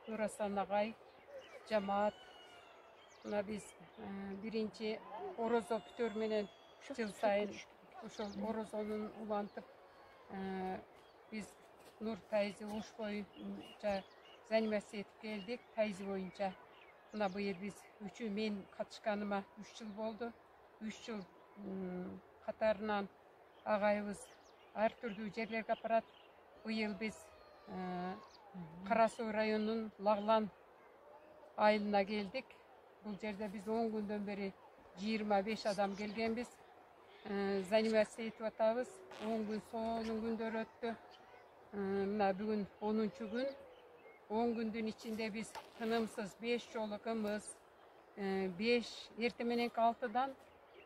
Nurасан агай, жамаат. Мына биз биринчи орозо бүтөр менен жыл сайын ошол орозонун улантып биз Нур Тайзи уш боюнча заниматься этип келдик. Тайзи боюнча мына быйыл биз мен катышканыма 3 жыл болду. 3 жыл катарынан агайыбыз ар түрдүү жерлерге апарат. Быйыл биз Кара Суу районунун Лаглан айылына келдик. Бул жерде биз 10 күндөн бери 25 адам келгенбиз. Занимация этип атабыз. 10 күн сонун күндөр өттү. Мына бүгүн 10-чу күн. 10 күндүн ичинде биз тынымсыз 5 жолу кымыз, 5 эртең мененки 6-дан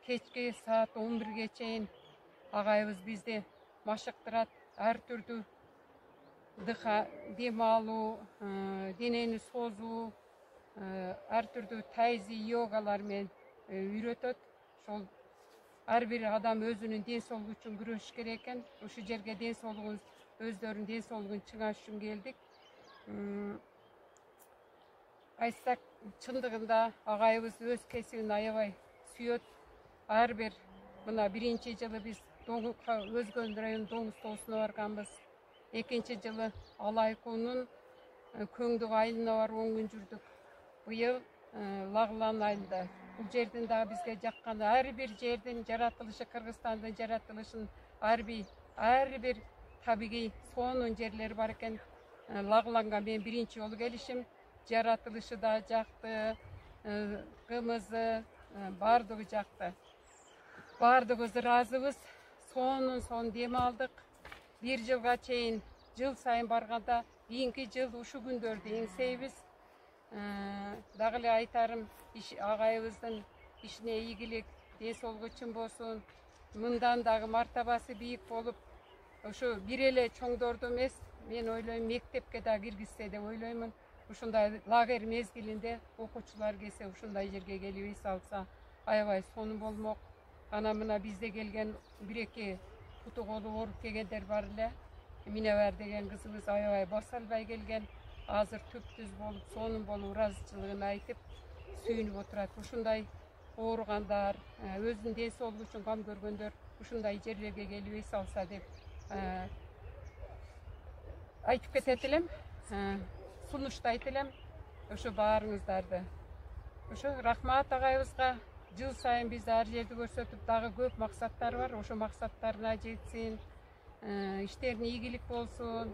кечки саат 11-ге чейин агайыбыз бизди машыктырат. Ар түрдүү дем алуу, денени созуу, ар түрдүү тайзи йогалар менен үйрөтөт. Ошол ар бир адам өзүнүн ден соолугу үчүн күрөшүш керек экен. Ушул жерге ден соолугун өздөрүнүн ден соолугун чыңаш үчүн келдик. Айтсак, чындыгында агайыбыз өз кесибин аябай сүйөт. Ар бир мына биринчи жылы биз Өзгөн районунун Доңуз тоосуна барганбыз. Экинчи жылы Алайкуунун Көңдүк айылына барып 10 күн жүрдүк. Быйыл Лаглан айылында. Бул жердин дагы бизге жаккан ар бир жердин жаратылышы, Кыргызстандын жаратылышын ар бир табигый сонун жерлери бар экен. Лагланга мен биринчи жолу келишим, жаратылышы да жакты, кымызы бардыгы жакты. Бардыгыбыз ыраазыбыз. Сонун дем алдык. 1 жылга чейин жыл сайын барганда кийинки жыл ушу күндөрдү эңсейбиз. Дагы эле айтарым, агайыбыздын ишине ийгилик, ден соолугу чың болсун. Мындан дагы мартабасы бийик болуп, ошо бир эле чоңдорду эмес, мен ойлойм мектепке да киргизсе деп ойлоймун. Ушундай лагерь мезгилинде окуучулар келсе, ушундай жерге келип эс алса, аябай сонун болмок. Ана мына бизде келген 1-2 куту колу ооруп келгендер бар эле. Минебар деген кызыбыз аябай баса албай келген. Азыр түп-түз болуп, сонун болуп, ыраазычылыгын айтып, сүйүнүп отурат. Ушундай ооругандар, өзүнүн ден соолугу үчүн кам көргөндөр ушундай жерлерге келип эс алса деп айтып кетет элем. Сунуштайт элем ошо баарыңыздарды. Ошо рахмат агайыбызга. Жыл сайын биз ар жерди көрсөтүп, дагы көп максаттар бар. Ошо максаттарына жетсин, иштерине ийгилик болсун.